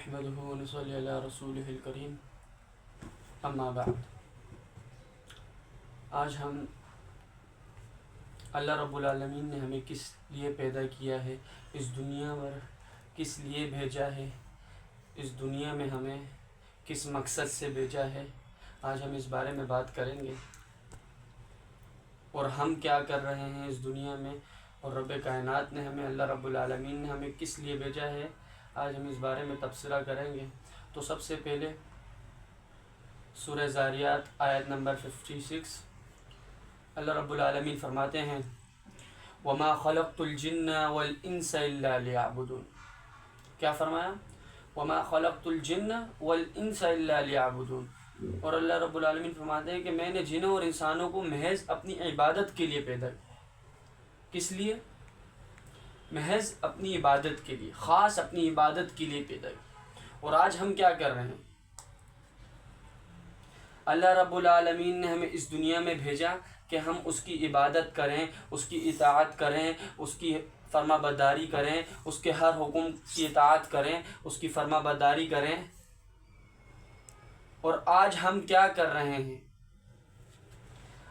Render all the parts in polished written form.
نحمده ونصلي على رسوله الكريم اما بعد۔ آج ہم اللہ رب العالمین نے ہمیں کس لیے پیدا کیا ہے، اس دنیا پر کس لیے بھیجا ہے، اس دنیا میں ہمیں کس مقصد سے بھیجا ہے، آج ہم اس بارے میں بات کریں گے، اور ہم کیا کر رہے ہیں اس دنیا میں، اور رب کائنات نے ہمیں، اللہ رب العالمین نے ہمیں کس لیے بھیجا ہے، آج ہم اس بارے میں تبصرہ کریں گے۔ تو سب سے پہلے سورہ زاریات آیت نمبر 56، اللہ رب العالمین فرماتے ہیں وَمَا خَلَقْتُ الْجِنَّ وَالْإِنسَ إِلَّا لِيَعْبُدُونَ۔ کیا فرمایا؟ وَمَا خَلَقْتُ الْجِنَّ وَالْإِنسَ إِلَّا لِيَعْبُدُونَ۔ اور اللہ رب العالمین فرماتے ہیں کہ میں نے جنوں اور انسانوں کو محض اپنی عبادت کے لیے پیدا کیا۔ کس لیے؟ محض اپنی عبادت کے لیے، خاص اپنی عبادت کے لیے پیدا کیا۔ اور آج ہم کیا کر رہے ہیں؟ اللہ رب العالمین نے ہمیں اس دنیا میں بھیجا کہ ہم اس کی عبادت کریں، اس کی اطاعت کریں، اس کی فرما برداری کریں، اس کے ہر حکم کی اطاعت کریں، اس کی فرما برداری کریں۔ اور آج ہم کیا کر رہے ہیں؟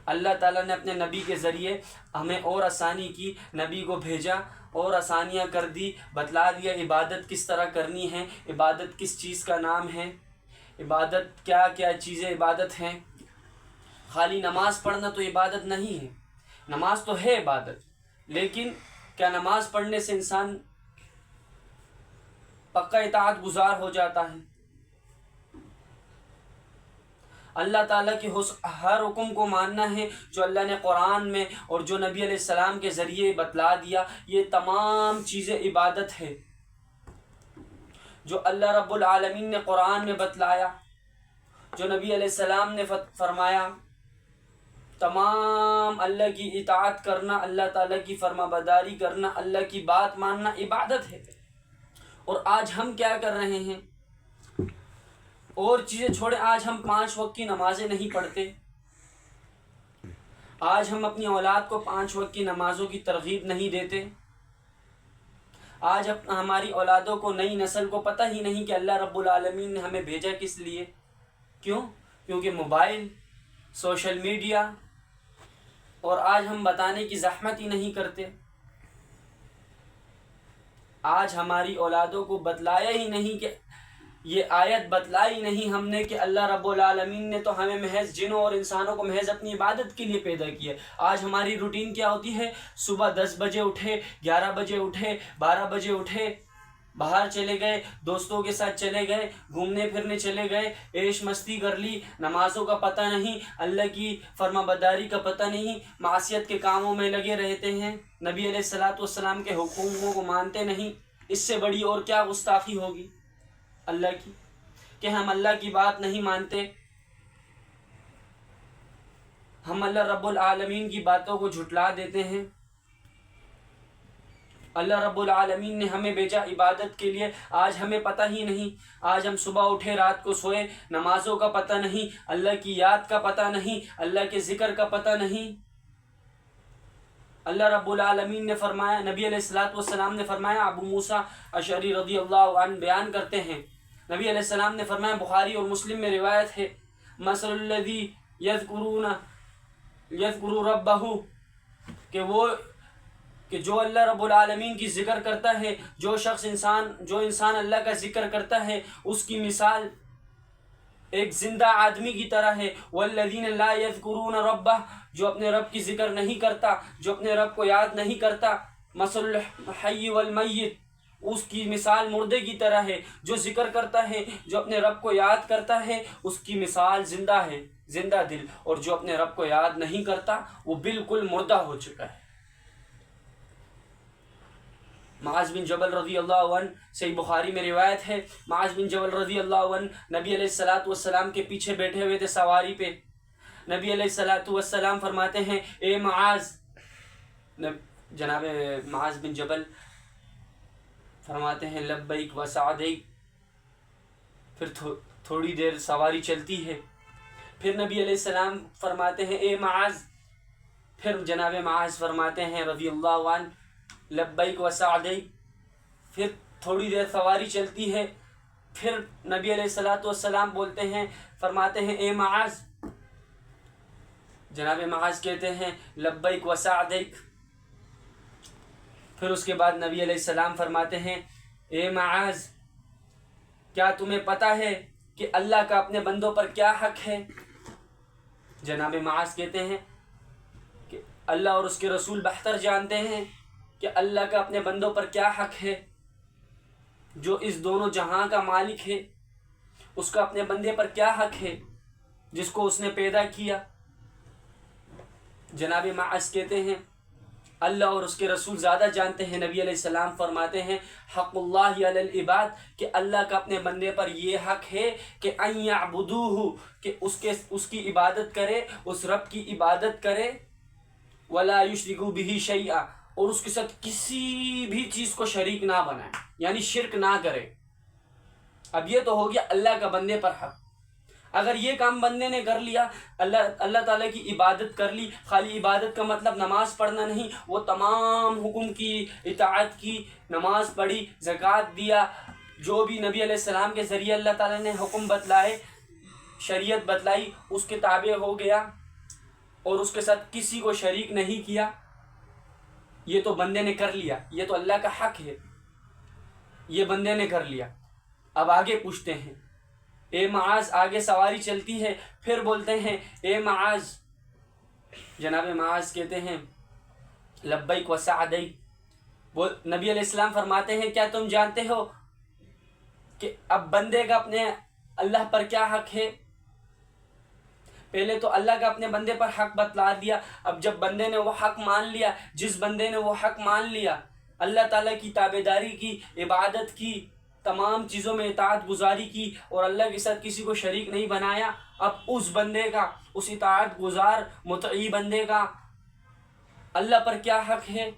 اللہ تعالیٰ نے اپنے نبی کے ذریعے ہمیں اور آسانی کی، نبی کو بھیجا اور آسانیاں کر دی، بتلا دیا عبادت کس طرح کرنی ہے، عبادت کس چیز کا نام ہے، عبادت کیا کیا چیزیں عبادت ہیں۔ خالی نماز پڑھنا تو عبادت نہیں ہے، نماز تو ہے عبادت، لیکن کیا نماز پڑھنے سے انسان پکا اطاعت گزار ہو جاتا ہے؟ اللہ تعالیٰ کی ہر حکم کو ماننا ہے جو اللہ نے قرآن میں اور جو نبی علیہ السلام کے ذریعے بتلا دیا، یہ تمام چیزیں عبادت ہے۔ جو اللہ رب العالمین نے قرآن میں بتلایا، جو نبی علیہ السلام نے فرمایا، تمام اللہ کی اطاعت کرنا، اللہ تعالیٰ کی فرما برداری کرنا، اللہ کی بات ماننا عبادت ہے۔ اور آج ہم کیا کر رہے ہیں؟ اور چیزیں چھوڑیں، آج ہم 5 وقت کی نمازیں نہیں پڑھتے، آج ہم اپنی اولاد کو 5 وقت کی نمازوں کی ترغیب نہیں دیتے، آج ہماری اولادوں کو، نئی نسل کو پتہ ہی نہیں کہ اللہ رب العالمین نے ہمیں بھیجا کس لیے۔ کیوں؟ کیونکہ موبائل، سوشل میڈیا، اور آج ہم بتانے کی زحمت ہی نہیں کرتے، آج ہماری اولادوں کو بتلایا ہی نہیں، کہ یہ آیت بتلائی نہیں ہم نے کہ اللہ رب العالمین نے تو ہمیں محض جنوں اور انسانوں کو محض اپنی عبادت کے لیے پیدا کیا۔ آج ہماری روٹین کیا ہوتی ہے؟ صبح 10 بجے اٹھے، 11 بجے اٹھے، 12 بجے اٹھے، باہر چلے گئے، دوستوں کے ساتھ چلے گئے، گھومنے پھرنے چلے گئے، عیش مستی کر لی، نمازوں کا پتہ نہیں، اللہ کی فرما برداری کا پتہ نہیں، معصیت کے کاموں میں لگے رہتے ہیں، نبی علیہ السلام کے حکموں کو مانتے نہیں۔ اس سے بڑی اور کیا گستاخی ہوگی اللہ کی، کہ ہم اللہ کی بات نہیں مانتے، ہم اللہ رب العالمین کی باتوں کو جھٹلا دیتے ہیں۔ اللہ رب العالمین نے ہمیں بھیجا عبادت کے لیے، آج ہمیں پتہ ہی نہیں، آج ہم صبح اٹھے رات کو سوئے، نمازوں کا پتہ نہیں، اللہ کی یاد کا پتہ نہیں، اللہ کے ذکر کا پتہ نہیں۔ اللہ رب العالمین نے فرمایا، نبی علیہ السلام نے فرمایا، ابو موسیٰ اشعری رضی اللہ عنہ بیان کرتے ہیں، نبی علیہ السلام نے فرمایا، بخاری اور مسلم میں روایت ہے، مثل الذی یذکر ربہ، کہ جو اللہ رب العالمین کی ذکر کرتا ہے، جو انسان اللہ کا ذکر کرتا ہے، اس کی مثال ایک زندہ آدمی کی طرح ہے۔ والذین لا یذکرون ربہ، جو اپنے رب کی ذکر نہیں کرتا، جو اپنے رب کو یاد نہیں کرتا، مثل الحی والمیت، اس کی مثال مردے کی طرح ہے۔ جو ذکر کرتا ہے، جو اپنے رب کو یاد کرتا ہے، اس کی مثال زندہ ہے، زندہ دل، اور جو اپنے رب کو یاد نہیں کرتا وہ بالکل مردہ ہو چکا ہے۔ معاذ بن جبل رضی اللہ عنہ، صحیح بخاری میں روایت ہے، معاذ بن جبل رضی اللہ عنہ نبی علیہ السلام کے پیچھے بیٹھے ہوئے تھے سواری پہ، نبی علیہ السلام فرماتے ہیں، اے معاذ، جناب معاذ بن جبل فرماتے ہیں لبیک و سعدیک، پھر تھوڑی دیر سواری چلتی ہے، پھر نبی علیہ السلام فرماتے ہیں اے معاذ، پھر جناب معاذ فرماتے ہیں رضی اللہ عنہ لبیک و سعدیک، پھر تھوڑی دیر سواری چلتی ہے، پھر نبی علیہ الصلوۃ والسلام بولتے ہیں، فرماتے ہیں اے معاذ، جناب معاذ کہتے ہیں لبیک و سعدیک۔ پھر اس کے بعد نبی علیہ السلام فرماتے ہیں اے معاذ، کیا تمہیں پتہ ہے کہ اللہ کا اپنے بندوں پر کیا حق ہے؟ جناب معاذ کہتے ہیں کہ اللہ اور اس کے رسول بہتر جانتے ہیں کہ اللہ کا اپنے بندوں پر کیا حق ہے۔ جو اس دونوں جہاں کا مالک ہے، اس کا اپنے بندے پر کیا حق ہے جس کو اس نے پیدا کیا؟ جناب معاذ کہتے ہیں اللہ اور اس کے رسول زیادہ جانتے ہیں۔ نبی علیہ السلام فرماتے ہیں حق اللہ علی العباد، کہ اللہ کا اپنے بندے پر یہ حق ہے کہ ان یعبدوہ، کہ اس کی عبادت کرے، اس رب کی عبادت کرے، ولا یشرکوا بہ شیئا، اور اس کے ساتھ کسی بھی چیز کو شریک نہ بنائے، یعنی شرک نہ کرے۔ اب یہ تو ہو گیا اللہ کا بندے پر حق۔ اگر یہ کام بندے نے کر لیا، اللہ تعالیٰ کی عبادت کر لی، خالی عبادت کا مطلب نماز پڑھنا نہیں، وہ تمام حکم کی اطاعت کی، نماز پڑھی، زکوٰۃ دیا، جو بھی نبی علیہ السلام کے ذریعے اللہ تعالیٰ نے حکم بتلائے، شریعت بتلائی، اس کے تابع ہو گیا اور اس کے ساتھ کسی کو شریک نہیں کیا، یہ تو بندے نے کر لیا، یہ تو اللہ کا حق ہے، یہ بندے نے کر لیا۔ اب آگے پوچھتے ہیں اے معاذ، آگے سواری چلتی ہے، پھر بولتے ہیں اے معاذ، جناب معاذ کہتے ہیں لبیک و سعدیک۔ وہ نبی علیہ السلام فرماتے ہیں کیا تم جانتے ہو کہ اب بندے کا اپنے اللہ پر کیا حق ہے؟ پہلے تو اللہ کا اپنے بندے پر حق بتلا دیا، اب جب بندے نے وہ حق مان لیا، جس بندے نے وہ حق مان لیا، اللہ تعالیٰ کی تابعداری کی، عبادت کی، تمام چیزوں میں اطاعت گزاری کی اور اللہ کے ساتھ کسی کو شریک نہیں بنایا، اب اس بندے کا، اس اطاعت گزار مطیع بندے کا اللہ پر کیا حق ہے؟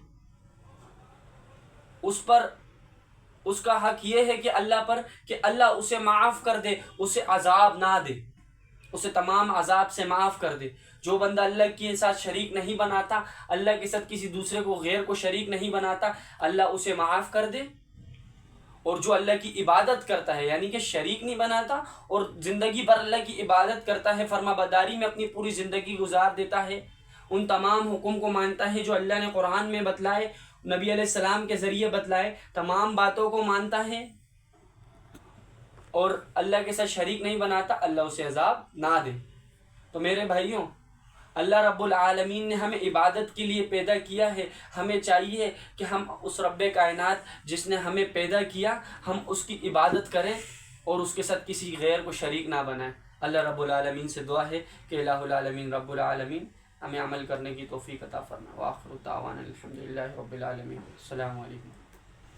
اس کا حق یہ ہے کہ اللہ پر، کہ اللہ اسے معاف کر دے، اسے عذاب نہ دے، اسے تمام عذاب سے معاف کر دے۔ جو بندہ اللہ کے ساتھ شریک نہیں بناتا، اللہ کے ساتھ کسی دوسرے کو، غیر کو شریک نہیں بناتا، اللہ اسے معاف کر دے۔ اور جو اللہ کی عبادت کرتا ہے، یعنی کہ شریک نہیں بناتا اور زندگی بھر اللہ کی عبادت کرتا ہے، فرما برداری میں اپنی پوری زندگی گزار دیتا ہے، ان تمام حکم کو مانتا ہے جو اللہ نے قرآن میں بتلائے، نبی علیہ السلام کے ذریعے بتلائے، تمام باتوں کو مانتا ہے اور اللہ کے ساتھ شریک نہیں بناتا، اللہ اسے عذاب نہ دے۔ تو میرے بھائیوں، اللہ رب العالمین نے ہمیں عبادت کے لیے پیدا کیا ہے، ہمیں چاہیے کہ ہم اس رب کائنات جس نے ہمیں پیدا کیا، ہم اس کی عبادت کریں اور اس کے ساتھ کسی غیر کو شریک نہ بنائیں۔ اللہ رب العالمین سے دعا ہے کہ الہ العالمین رب العالمین ہمیں عمل کرنے کی توفیق عطا فرمائے۔ وآخر دعوانا الحمدللہ رب العالمین۔ السلام علیکم۔